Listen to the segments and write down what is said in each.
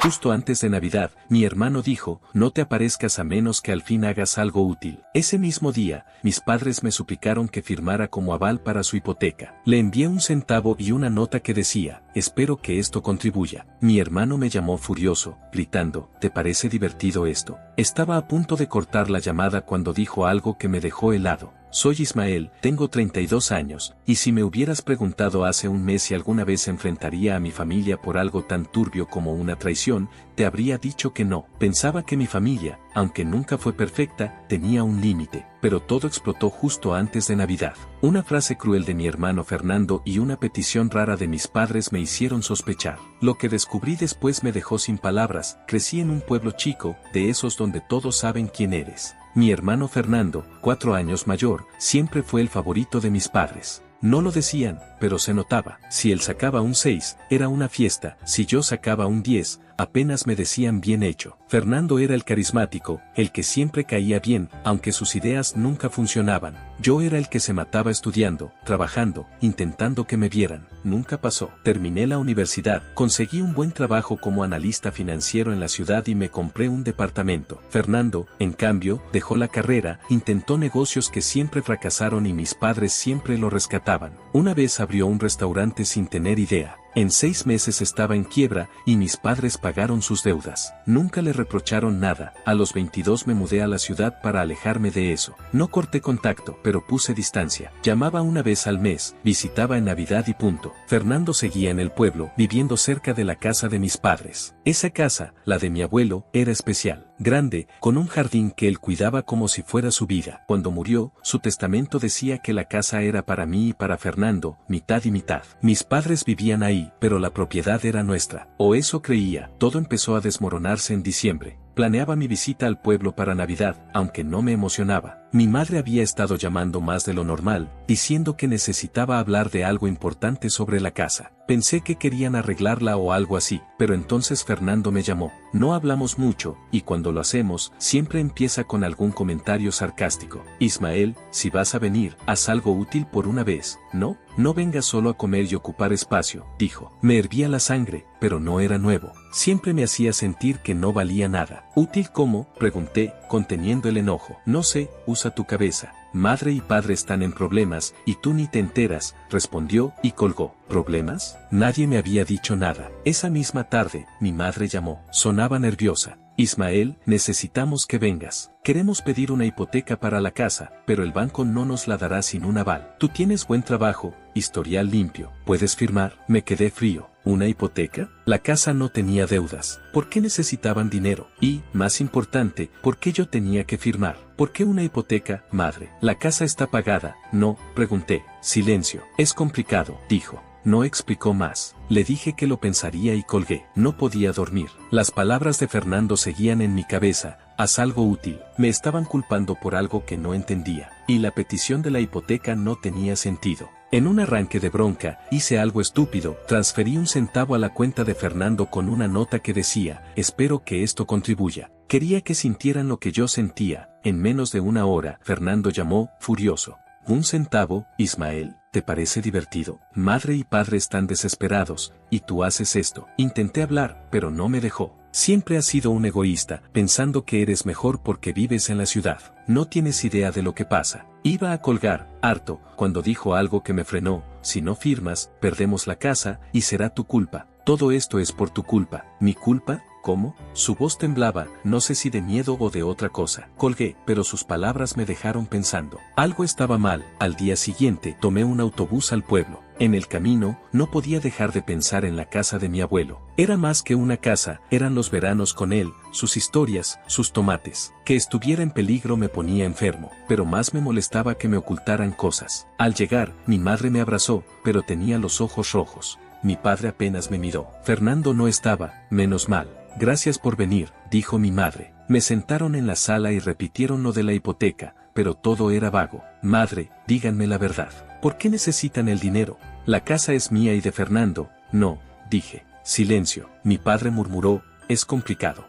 Justo antes de Navidad, mi hermano dijo, no te aparezcas a menos que al fin hagas algo útil. Ese mismo día, mis padres me suplicaron que firmara como aval para su hipoteca. Le envié un centavo y una nota que decía, espero que esto contribuya. Mi hermano me llamó furioso, gritando, ¿te parece divertido esto? Estaba a punto de cortar la llamada cuando dijo algo que me dejó helado. Soy Ismael, tengo 32 años, y si me hubieras preguntado hace un mes si alguna vez enfrentaría a mi familia por algo tan turbio como una traición, te habría dicho que no. Pensaba que mi familia, aunque nunca fue perfecta, tenía un límite, pero todo explotó justo antes de Navidad. Una frase cruel de mi hermano Fernando y una petición rara de mis padres me hicieron sospechar. Lo que descubrí después me dejó sin palabras. Crecí en un pueblo chico, de esos donde todos saben quién eres. Mi hermano Fernando, 4 años mayor, siempre fue el favorito de mis padres. No lo decían, pero se notaba. Si él sacaba un 6, era una fiesta. Si yo sacaba un 10, apenas me decían bien hecho. Fernando era el carismático, el que siempre caía bien, aunque sus ideas nunca funcionaban. Yo era el que se mataba estudiando, trabajando, intentando que me vieran. Nunca pasó. Terminé la universidad, conseguí un buen trabajo como analista financiero en la ciudad y me compré un departamento. Fernando, en cambio, dejó la carrera, intentó negocios que siempre fracasaron y mis padres siempre lo rescataban. Una vez abrió un restaurante sin tener idea. En 6 meses estaba en quiebra y mis padres pagaron sus deudas. Nunca le reprocharon nada. A los 22 me mudé a la ciudad para alejarme de eso. No corté contacto, pero puse distancia. Llamaba una vez al mes, visitaba en Navidad y punto. Fernando seguía en el pueblo, viviendo cerca de la casa de mis padres. Esa casa, la de mi abuelo, era especial. Grande, con un jardín que él cuidaba como si fuera su vida. Cuando murió, su testamento decía que la casa era para mí y para Fernando, mitad y mitad. Mis padres vivían ahí, pero la propiedad era nuestra. O eso creía. Todo empezó a desmoronarse en diciembre. Planeaba mi visita al pueblo para Navidad, aunque no me emocionaba. Mi madre había estado llamando más de lo normal, diciendo que necesitaba hablar de algo importante sobre la casa. Pensé que querían arreglarla o algo así, pero entonces Fernando me llamó. No hablamos mucho, y cuando lo hacemos, siempre empieza con algún comentario sarcástico. Ismael, si vas a venir, haz algo útil por una vez, ¿no? No vengas solo a comer y ocupar espacio, dijo. Me hervía la sangre, pero no era nuevo. Siempre me hacía sentir que no valía nada. ¿Útil cómo?, pregunté, conteniendo el enojo. No sé, usa tu cabeza. Madre y padre están en problemas, y tú ni te enteras, respondió y colgó. ¿Problemas? Nadie me había dicho nada. Esa misma tarde, mi madre llamó. Sonaba nerviosa. Ismael, necesitamos que vengas. Queremos pedir una hipoteca para la casa, pero el banco no nos la dará sin un aval. Tú tienes buen trabajo, historial limpio. ¿Puedes firmar? Me quedé frío. ¿Una hipoteca? La casa no tenía deudas. ¿Por qué necesitaban dinero? Y, más importante, ¿por qué yo tenía que firmar? ¿Por qué una hipoteca, madre? La casa está pagada. No, pregunté. Silencio. Es complicado, dijo. No explicó más. Le dije que lo pensaría y colgué. No podía dormir. Las palabras de Fernando seguían en mi cabeza. Haz algo útil. Me estaban culpando por algo que no entendía. Y la petición de la hipoteca no tenía sentido. En un arranque de bronca, hice algo estúpido. Transferí un centavo a la cuenta de Fernando con una nota que decía, espero que esto contribuya. Quería que sintieran lo que yo sentía. En menos de una hora, Fernando llamó, furioso. ¿Un centavo, Ismael? ¿Te parece divertido? Madre y padre están desesperados, y tú haces esto. Intenté hablar, pero no me dejó. Siempre has sido un egoísta, pensando que eres mejor porque vives en la ciudad. No tienes idea de lo que pasa. Iba a colgar, harto, cuando dijo algo que me frenó. Si no firmas, perdemos la casa, y será tu culpa. Todo esto es por tu culpa. ¿Mi culpa? ¿Cómo? Su voz temblaba, no sé si de miedo o de otra cosa. Colgué, pero sus palabras me dejaron pensando. Algo estaba mal. Al día siguiente, tomé un autobús al pueblo. En el camino, no podía dejar de pensar en la casa de mi abuelo. Era más que una casa, eran los veranos con él, sus historias, sus tomates. Que estuviera en peligro me ponía enfermo, pero más me molestaba que me ocultaran cosas. Al llegar, mi madre me abrazó, pero tenía los ojos rojos. Mi padre apenas me miró. Fernando no estaba, menos mal. Gracias por venir, dijo mi madre. Me sentaron en la sala y repitieron lo de la hipoteca, pero todo era vago. Madre, díganme la verdad. ¿Por qué necesitan el dinero? La casa es mía y de Fernando. No, dije. Silencio. Mi padre murmuró, es complicado.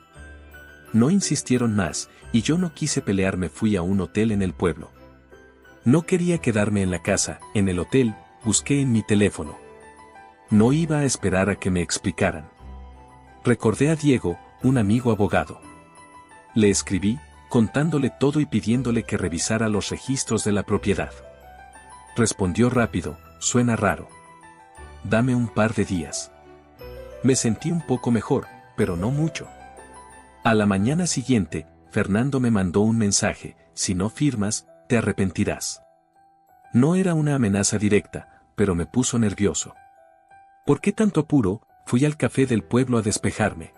No insistieron más, y yo no quise pelear. Me fui a un hotel en el pueblo. No quería quedarme en la casa. En el hotel, busqué en mi teléfono. No iba a esperar a que me explicaran. Recordé a Diego, un amigo abogado. Le escribí, contándole todo y pidiéndole que revisara los registros de la propiedad. Respondió rápido, suena raro. Dame un par de días. Me sentí un poco mejor, pero no mucho. A la mañana siguiente, Fernando me mandó un mensaje: si no firmas, te arrepentirás. No era una amenaza directa, pero me puso nervioso. ¿Por qué tanto apuro? Fui al café del pueblo a despejarme.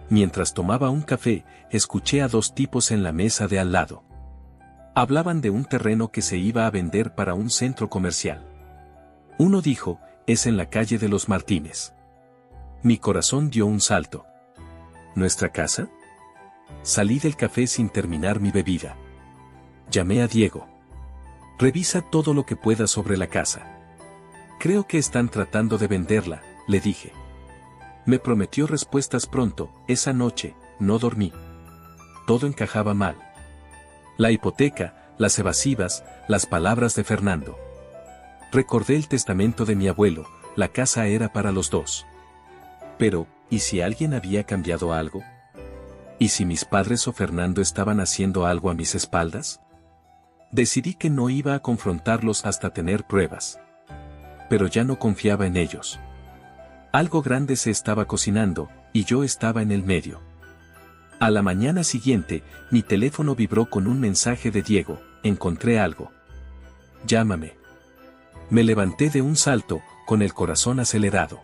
Mientras tomaba un café, escuché a dos tipos en la mesa de al lado. Hablaban de un terreno que se iba a vender para un centro comercial. Uno dijo: es en la calle de los Martínez. Mi corazón dio un salto. ¿Nuestra casa? Salí del café sin terminar mi bebida. Llamé a Diego. Revisa todo lo que puedas sobre la casa. Creo que están tratando de venderla, le dije. Me prometió respuestas pronto. Esa noche, no dormí. Todo encajaba mal. La hipoteca, las evasivas, las palabras de Fernando. Recordé el testamento de mi abuelo: la casa era para los dos. Pero, ¿y si alguien había cambiado algo? ¿Y si mis padres o Fernando estaban haciendo algo a mis espaldas? Decidí que no iba a confrontarlos hasta tener pruebas. Pero ya no confiaba en ellos. Algo grande se estaba cocinando, y yo estaba en el medio. A la mañana siguiente, mi teléfono vibró con un mensaje de Diego: encontré algo. Llámame. Me levanté de un salto, con el corazón acelerado.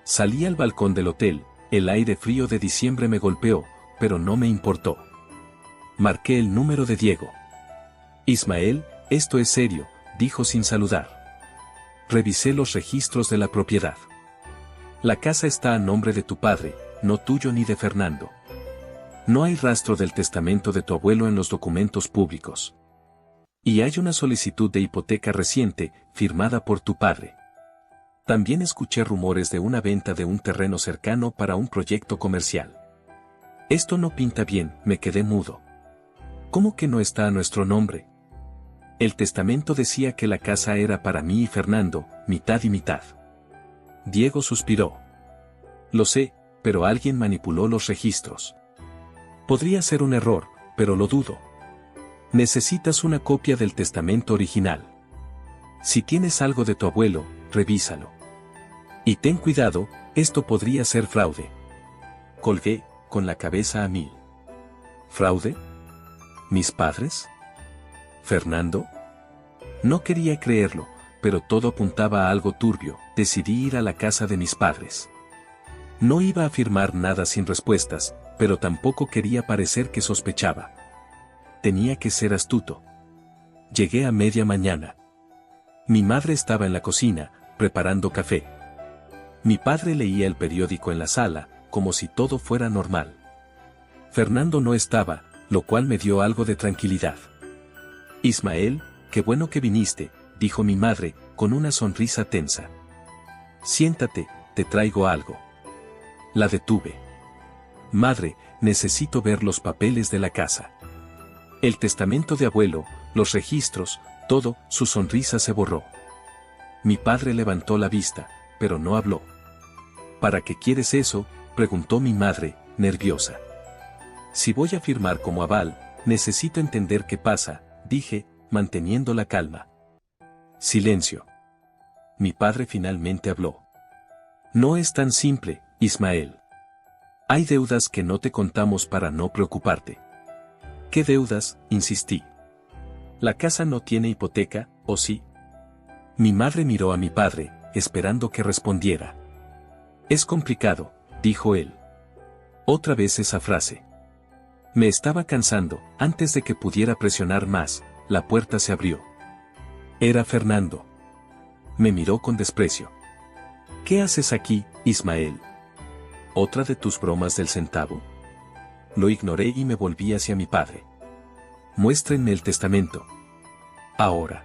Salí al balcón del hotel. El aire frío de diciembre me golpeó, pero no me importó. Marqué el número de Diego. Ismael, esto es serio, dijo sin saludar. Revisé los registros de la propiedad. La casa está a nombre de tu padre, no tuyo ni de Fernando. No hay rastro del testamento de tu abuelo en los documentos públicos. Y hay una solicitud de hipoteca reciente, firmada por tu padre. También escuché rumores de una venta de un terreno cercano para un proyecto comercial. Esto no pinta bien, me quedé mudo. ¿Cómo que no está a nuestro nombre? El testamento decía que la casa era para mí y Fernando, mitad y mitad. Diego suspiró. Lo sé, pero alguien manipuló los registros. Podría ser un error, pero lo dudo. Necesitas una copia del testamento original. Si tienes algo de tu abuelo, revísalo. Y ten cuidado, esto podría ser fraude. Colgué, con la cabeza a mil. ¿Fraude? ¿Mis padres? ¿Fernando? No quería creerlo, pero todo apuntaba a algo turbio. Decidí ir a la casa de mis padres. No iba a afirmar nada sin respuestas, pero tampoco quería parecer que sospechaba. Tenía que ser astuto. Llegué a media mañana. Mi madre estaba en la cocina, preparando café. Mi padre leía el periódico en la sala, como si todo fuera normal. Fernando no estaba, lo cual me dio algo de tranquilidad. Ismael, qué bueno que viniste, dijo mi madre, con una sonrisa tensa. Siéntate, te traigo algo. La detuve. Madre, necesito ver los papeles de la casa. El testamento de abuelo, los registros, todo. Su sonrisa se borró. Mi padre levantó la vista, pero no habló. ¿Para qué quieres eso?, preguntó mi madre, nerviosa. Si voy a firmar como aval, necesito entender qué pasa, dije, manteniendo la calma. Silencio. Mi padre finalmente habló. No es tan simple, Ismael. Hay deudas que no te contamos para no preocuparte. ¿Qué deudas?, insistí. La casa no tiene hipoteca, ¿o sí? Mi madre miró a mi padre, esperando que respondiera. Es complicado, dijo él. Otra vez esa frase. Me estaba cansando. Antes de que pudiera presionar más, la puerta se abrió. Era Fernando. Me miró con desprecio. ¿Qué haces aquí, Ismael? ¿Otra de tus bromas del centavo? Lo ignoré y me volví hacia mi padre. Muéstrenme el testamento. Ahora.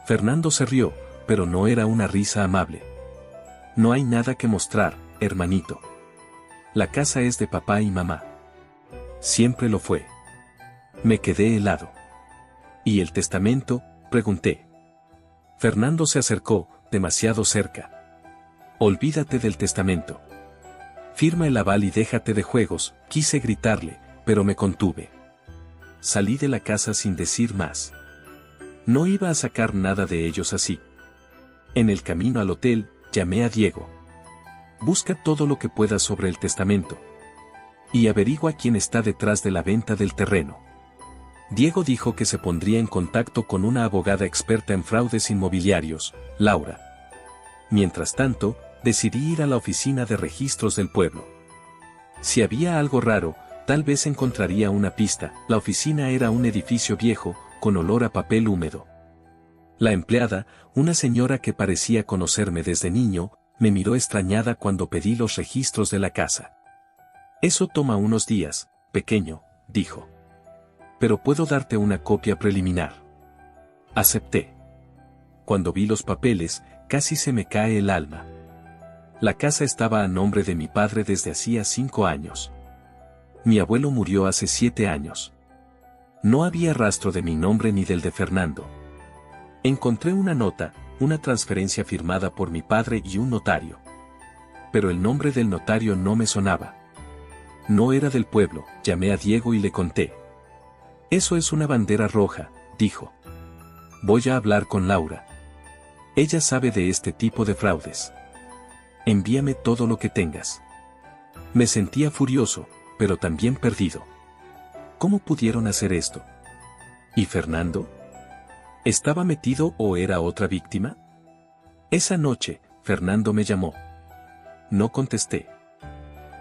Fernando se rió, pero no era una risa amable. No hay nada que mostrar, hermanito. La casa es de papá y mamá. Siempre lo fue. Me quedé helado. ¿Y el testamento?, pregunté. Fernando se acercó, demasiado cerca. Olvídate del testamento. Firma el aval y déjate de juegos, quise gritarle, pero me contuve. Salí de la casa sin decir más. No iba a sacar nada de ellos así. En el camino al hotel, llamé a Diego. Busca todo lo que puedas sobre el testamento. Y averigua quién está detrás de la venta del terreno. Diego dijo que se pondría en contacto con una abogada experta en fraudes inmobiliarios, Laura. Mientras tanto, decidí ir a la oficina de registros del pueblo. Si había algo raro, tal vez encontraría una pista. La oficina era un edificio viejo, con olor a papel húmedo. La empleada, una señora que parecía conocerme desde niño, me miró extrañada cuando pedí los registros de la casa. Eso toma unos días, pequeño, dijo. Pero puedo darte una copia preliminar. Acepté. Cuando vi los papeles, casi se me cae el alma. La casa estaba a nombre de mi padre desde hacía 5 años. Mi abuelo murió hace 7 años. No había rastro de mi nombre ni del de Fernando. Encontré una nota, una transferencia firmada por mi padre y un notario. Pero el nombre del notario no me sonaba. No era del pueblo. Llamé a Diego y le conté. Eso es una bandera roja, dijo. Voy a hablar con Laura. Ella sabe de este tipo de fraudes. Envíame todo lo que tengas. Me sentía furioso, pero también perdido. ¿Cómo pudieron hacer esto? ¿Y Fernando? ¿Estaba metido o era otra víctima? Esa noche, Fernando me llamó. No contesté.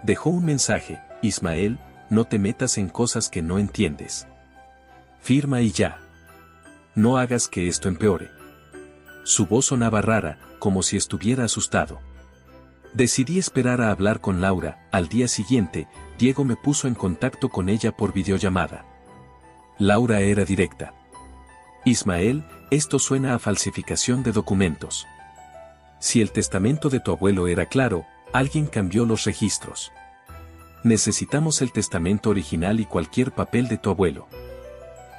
Dejó un mensaje: Ismael, no te metas en cosas que no entiendes. Firma y ya. No hagas que esto empeore. Su voz sonaba rara, como si estuviera asustado. Decidí esperar a hablar con Laura. Al día siguiente, Diego me puso en contacto con ella por videollamada. Laura era directa. Ismael, esto suena a falsificación de documentos. Si el testamento de tu abuelo era claro, alguien cambió los registros. Necesitamos el testamento original y cualquier papel de tu abuelo.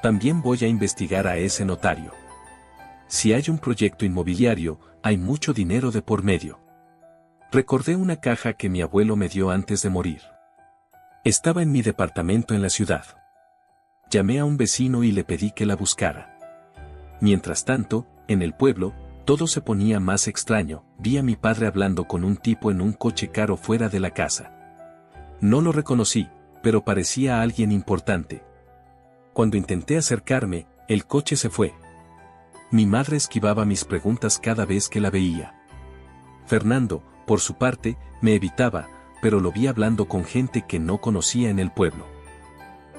También voy a investigar a ese notario. Si hay un proyecto inmobiliario, hay mucho dinero de por medio. Recordé una caja que mi abuelo me dio antes de morir. Estaba en mi departamento en la ciudad. Llamé a un vecino y le pedí que la buscara. Mientras tanto, en el pueblo, todo se ponía más extraño. Vi a mi padre hablando con un tipo en un coche caro fuera de la casa. No lo reconocí, pero parecía alguien importante. Cuando intenté acercarme, el coche se fue. Mi madre esquivaba mis preguntas cada vez que la veía. Fernando, por su parte, me evitaba, pero lo vi hablando con gente que no conocía en el pueblo.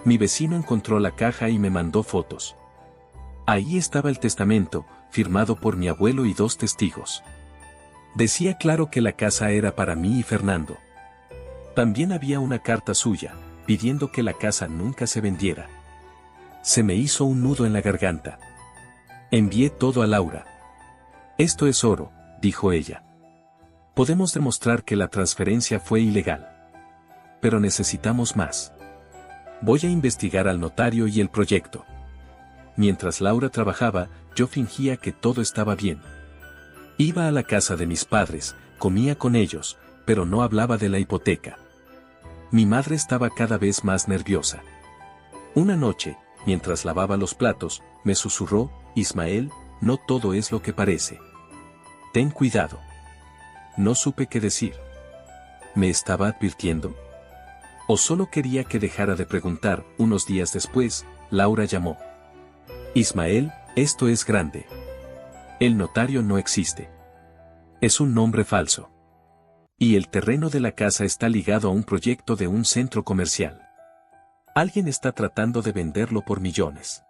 Mi vecino encontró la caja y me mandó fotos. Ahí estaba el testamento, firmado por mi abuelo y 2 testigos. Decía claro que la casa era para mí y Fernando. También había una carta suya, pidiendo que la casa nunca se vendiera. Se me hizo un nudo en la garganta. Envié todo a Laura. Esto es oro, dijo ella. Podemos demostrar que la transferencia fue ilegal. Pero necesitamos más. Voy a investigar al notario y el proyecto. Mientras Laura trabajaba, yo fingía que todo estaba bien. Iba a la casa de mis padres, comía con ellos, pero no hablaba de la hipoteca. Mi madre estaba cada vez más nerviosa. Una noche, mientras lavaba los platos, me susurró: Ismael, no todo es lo que parece. Ten cuidado. No supe qué decir. ¿Me estaba advirtiendo? ¿O solo quería que dejara de preguntar? Unos días después, Laura llamó. Ismael, esto es grande. El notario no existe. Es un nombre falso. Y el terreno de la casa está ligado a un proyecto de un centro comercial. Alguien está tratando de venderlo por millones.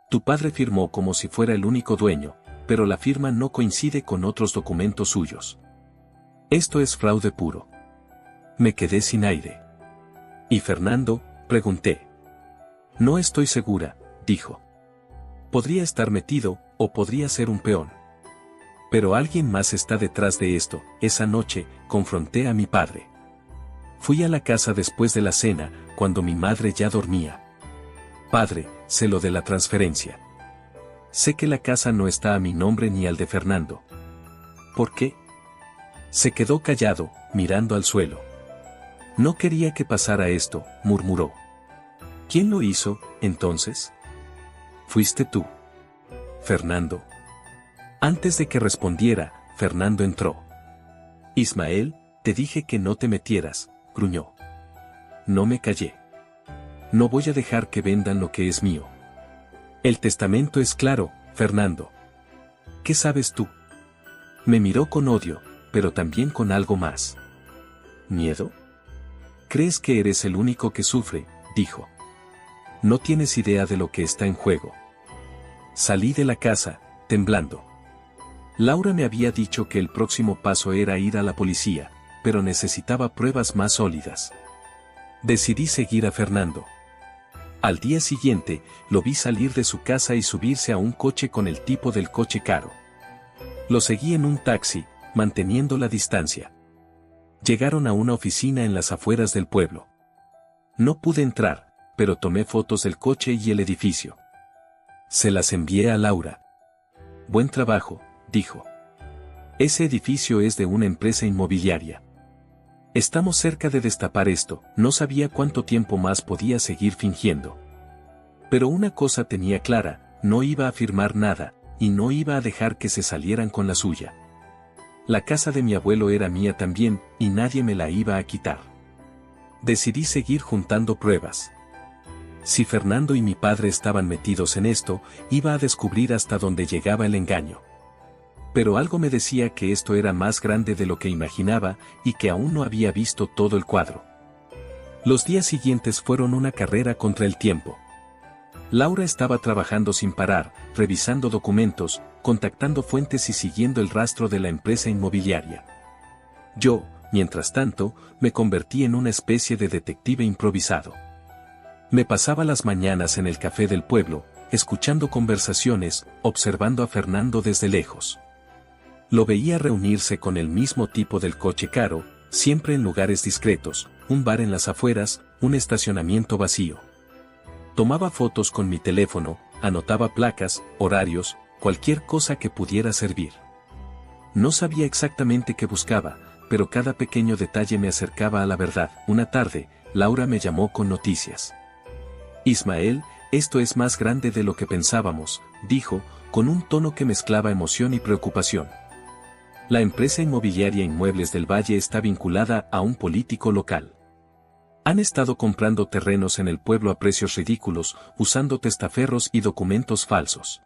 Tu padre firmó como si fuera el único dueño, pero la firma no coincide con otros documentos suyos. Esto es fraude puro. Me quedé sin aire. ¿Y Fernando?, pregunté. No estoy segura, dijo. Podría estar metido, o podría ser un peón. Pero alguien más está detrás de esto. Esa noche, confronté a mi padre. Fui a la casa después de la cena, cuando mi madre ya dormía. Padre, sé lo de la transferencia. Sé que la casa no está a mi nombre ni al de Fernando. ¿Por qué? Se quedó callado, mirando al suelo. No quería que pasara esto, murmuró. ¿Quién lo hizo, entonces? Fuiste tú. Fernando. Antes de que respondiera, Fernando entró. Ismael, te dije que no te metieras, gruñó. No me callé. No voy a dejar que vendan lo que es mío. El testamento es claro, Fernando. ¿Qué sabes tú? Me miró con odio, pero también con algo más. ¿Miedo? ¿Crees que eres el único que sufre?, dijo. No tienes idea de lo que está en juego. Salí de la casa, temblando. Laura me había dicho que el próximo paso era ir a la policía, pero necesitaba pruebas más sólidas. Decidí seguir a Fernando. Al día siguiente, lo vi salir de su casa y subirse a un coche con el tipo del coche caro. Lo seguí en un taxi, manteniendo la distancia. Llegaron a una oficina en las afueras del pueblo. No pude entrar, pero tomé fotos del coche y el edificio. Se las envié a Laura. Buen trabajo, dijo. Ese edificio es de una empresa inmobiliaria. Estamos cerca de destapar esto. No sabía cuánto tiempo más podía seguir fingiendo. Pero una cosa tenía clara, no iba a firmar nada, y no iba a dejar que se salieran con la suya. La casa de mi abuelo era mía también, y nadie me la iba a quitar. Decidí seguir juntando pruebas. Si Fernando y mi padre estaban metidos en esto, iba a descubrir hasta dónde llegaba el engaño. Pero algo me decía que esto era más grande de lo que imaginaba, y que aún no había visto todo el cuadro. Los días siguientes fueron una carrera contra el tiempo. Laura estaba trabajando sin parar, revisando documentos, contactando fuentes y siguiendo el rastro de la empresa inmobiliaria. Yo, mientras tanto, me convertí en una especie de detective improvisado. Me pasaba las mañanas en el café del pueblo, escuchando conversaciones, observando a Fernando desde lejos. Lo veía reunirse con el mismo tipo del coche caro, siempre en lugares discretos, un bar en las afueras, un estacionamiento vacío. Tomaba fotos con mi teléfono, anotaba placas, horarios, cualquier cosa que pudiera servir. No sabía exactamente qué buscaba, pero cada pequeño detalle me acercaba a la verdad. Una tarde, Laura me llamó con noticias. Ismael, esto es más grande de lo que pensábamos, dijo, con un tono que mezclaba emoción y preocupación. La empresa inmobiliaria Inmuebles del Valle está vinculada a un político local. Han estado comprando terrenos en el pueblo a precios ridículos, usando testaferros y documentos falsos.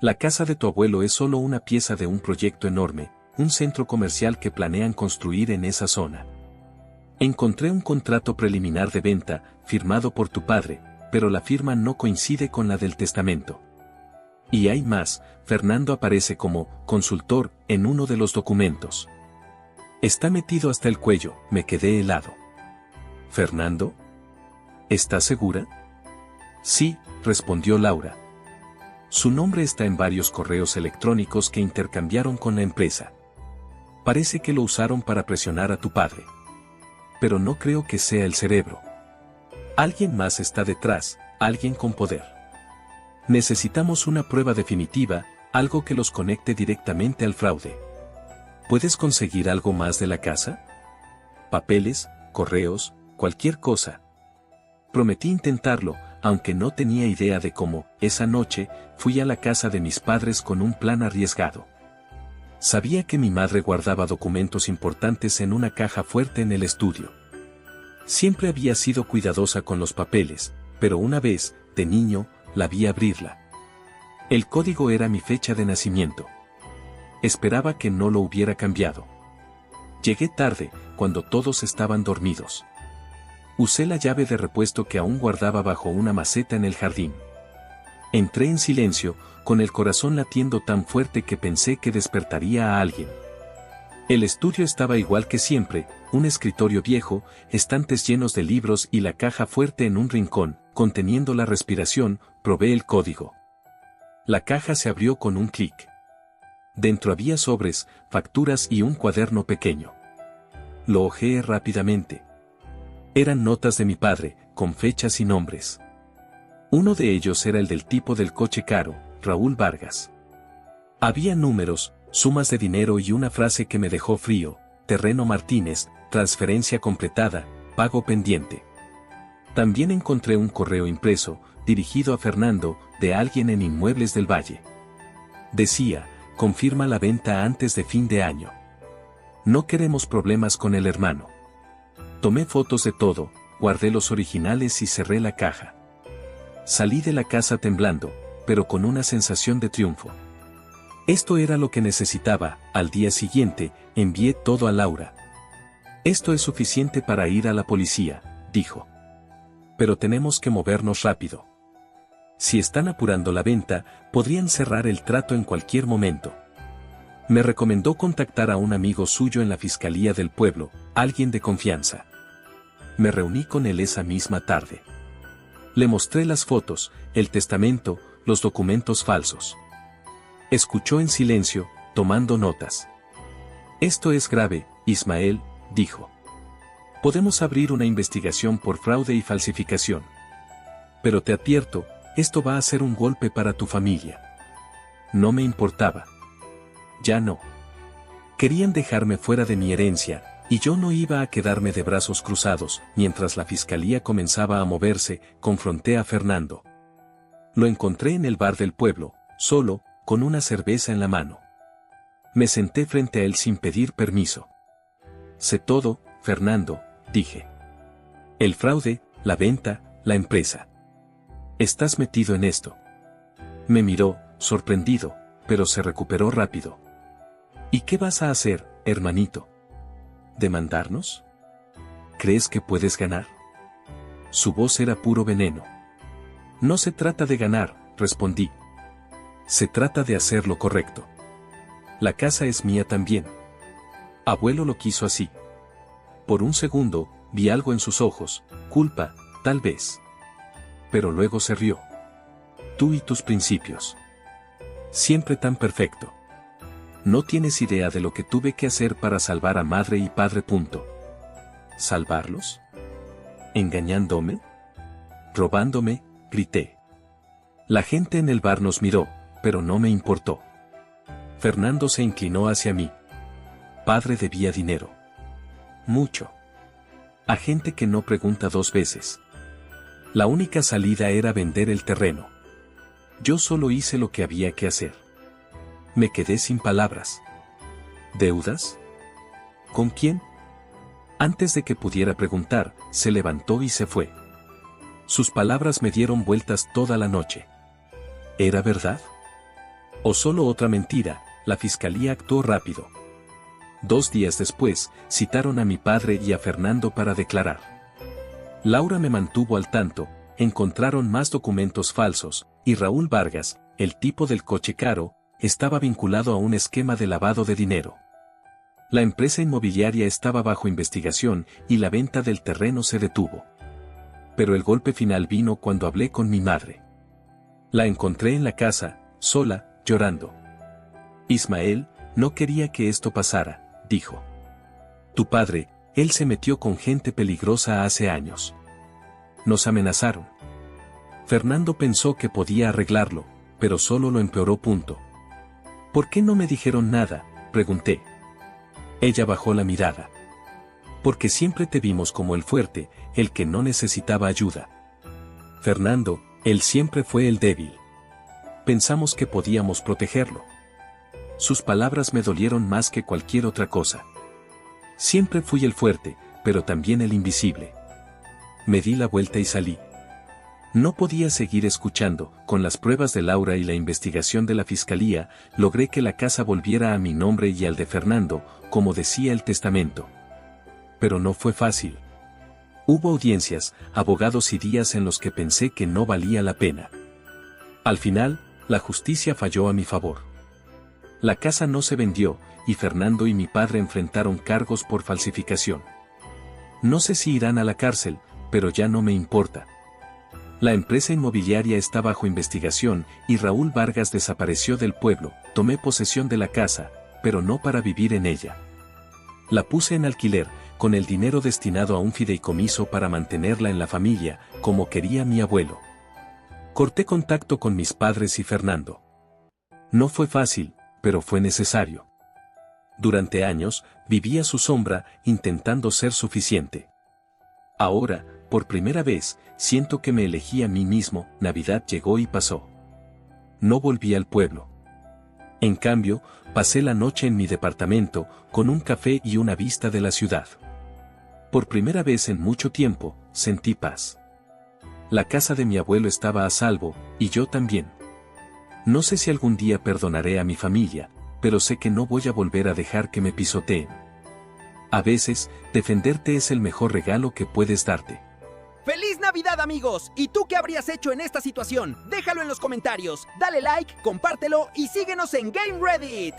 La casa de tu abuelo es solo una pieza de un proyecto enorme, un centro comercial que planean construir en esa zona. Encontré un contrato preliminar de venta, firmado por tu padre, pero la firma no coincide con la del testamento. Y hay más, Fernando aparece como consultor en uno de los documentos. Está metido hasta el cuello, me quedé helado. ¿Fernando? ¿Estás segura? Sí, respondió Laura. Su nombre está en varios correos electrónicos que intercambiaron con la empresa. Parece que lo usaron para presionar a tu padre. Pero no creo que sea el cerebro. Alguien más está detrás, alguien con poder. Necesitamos una prueba definitiva, algo que los conecte directamente al fraude. ¿Puedes conseguir algo más de la casa? Papeles, correos, cualquier cosa. Prometí intentarlo, aunque no tenía idea de cómo. Esa noche, fui a la casa de mis padres con un plan arriesgado. Sabía que mi madre guardaba documentos importantes en una caja fuerte en el estudio. Siempre había sido cuidadosa con los papeles, pero una vez, de niño, la vi abrirla. El código era mi fecha de nacimiento. Esperaba que no lo hubiera cambiado. Llegué tarde, cuando todos estaban dormidos. Usé la llave de repuesto que aún guardaba bajo una maceta en el jardín. Entré en silencio, con el corazón latiendo tan fuerte que pensé que despertaría a alguien. El estudio estaba igual que siempre, un escritorio viejo, estantes llenos de libros y la caja fuerte en un rincón, conteniendo la respiración. Probé el código. La caja se abrió con un clic. Dentro había sobres, facturas y un cuaderno pequeño. Lo hojeé rápidamente. Eran notas de mi padre, con fechas y nombres. Uno de ellos era el del tipo del coche caro, Raúl Vargas. Había números, sumas de dinero y una frase que me dejó frío: Terreno Martínez, transferencia completada, pago pendiente. También encontré un correo impreso, dirigido a Fernando, de alguien en Inmuebles del Valle. Decía, confirma la venta antes de fin de año. No queremos problemas con el hermano. Tomé fotos de todo, guardé los originales y cerré la caja. Salí de la casa temblando, pero con una sensación de triunfo. Esto era lo que necesitaba. Al día siguiente, envié todo a Laura. Esto es suficiente para ir a la policía, dijo. Pero tenemos que movernos rápido. Si están apurando la venta, podrían cerrar el trato en cualquier momento. Me recomendó contactar a un amigo suyo en la fiscalía del pueblo, alguien de confianza. Me reuní con él esa misma tarde. Le mostré las fotos, el testamento, los documentos falsos. Escuchó en silencio, tomando notas. Esto es grave, Ismael, dijo. Podemos abrir una investigación por fraude y falsificación. Pero te advierto, esto va a ser un golpe para tu familia. No me importaba. Ya no. Querían dejarme fuera de mi herencia, y yo no iba a quedarme de brazos cruzados. Mientras la fiscalía comenzaba a moverse, confronté a Fernando. Lo encontré en el bar del pueblo, solo, con una cerveza en la mano. Me senté frente a él sin pedir permiso. Sé todo, Fernando, dije. El fraude, la venta, la empresa. Estás metido en esto. Me miró, sorprendido, pero se recuperó rápido. ¿Y qué vas a hacer, hermanito? ¿Demandarnos? ¿Crees que puedes ganar? Su voz era puro veneno. No se trata de ganar, respondí. Se trata de hacer lo correcto. La casa es mía también. Abuelo lo quiso así. Por un segundo, vi algo en sus ojos, culpa, tal vez. Pero luego se rió. Tú y tus principios. Siempre tan perfecto. No tienes idea de lo que tuve que hacer para salvar a madre y padre. ¿Salvarlos? ¿Engañándome? ¿Robándome? Grité. La gente en el bar nos miró, pero no me importó. Fernando se inclinó hacia mí. Padre debía dinero. Mucho. A gente que no pregunta dos veces. La única salida era vender el terreno. Yo solo hice lo que había que hacer. Me quedé sin palabras. ¿Deudas? ¿Con quién? Antes de que pudiera preguntar, se levantó y se fue. Sus palabras me dieron vueltas toda la noche. ¿Era verdad? ¿O solo otra mentira? La fiscalía actuó rápido. 2 días después, citaron a mi padre y a Fernando para declarar. Laura me mantuvo al tanto, encontraron más documentos falsos, y Raúl Vargas, el tipo del coche caro, estaba vinculado a un esquema de lavado de dinero. La empresa inmobiliaria estaba bajo investigación y la venta del terreno se detuvo. Pero el golpe final vino cuando hablé con mi madre. La encontré en la casa, sola, llorando. Ismael, no quería que esto pasara, dijo. Tu padre, él se metió con gente peligrosa hace años. Nos amenazaron. Fernando pensó que podía arreglarlo, pero solo lo empeoró. ¿Por qué no me dijeron nada?, pregunté. Ella bajó la mirada. Porque siempre te vimos como el fuerte, el que no necesitaba ayuda. Fernando, él siempre fue el débil. Pensamos que podíamos protegerlo. Sus palabras me dolieron más que cualquier otra cosa. Siempre fui el fuerte, pero también el invisible. Me di la vuelta y salí. No podía seguir escuchando. Con las pruebas de Laura y la investigación de la fiscalía, logré que la casa volviera a mi nombre y al de Fernando, como decía el testamento. Pero no fue fácil. Hubo audiencias, abogados y días en los que pensé que no valía la pena. Al final, la justicia falló a mi favor. La casa no se vendió, y Fernando y mi padre enfrentaron cargos por falsificación. No sé si irán a la cárcel, pero ya no me importa. La empresa inmobiliaria está bajo investigación y Raúl Vargas desapareció del pueblo. Tomé posesión de la casa, pero no para vivir en ella. La puse en alquiler, con el dinero destinado a un fideicomiso para mantenerla en la familia, como quería mi abuelo. Corté contacto con mis padres y Fernando. No fue fácil, pero fue necesario. Durante años, viví a su sombra, intentando ser suficiente. Ahora, por primera vez, siento que me elegí a mí mismo. Navidad llegó y pasó. No volví al pueblo. En cambio, pasé la noche en mi departamento, con un café y una vista de la ciudad. Por primera vez en mucho tiempo, sentí paz. La casa de mi abuelo estaba a salvo, y yo también. No sé si algún día perdonaré a mi familia, pero sé que no voy a volver a dejar que me pisoteen. A veces, defenderte es el mejor regalo que puedes darte. ¡Feliz Navidad, amigos! ¿Y tú qué habrías hecho en esta situación? Déjalo en los comentarios, dale like, compártelo y síguenos en Game Reddit.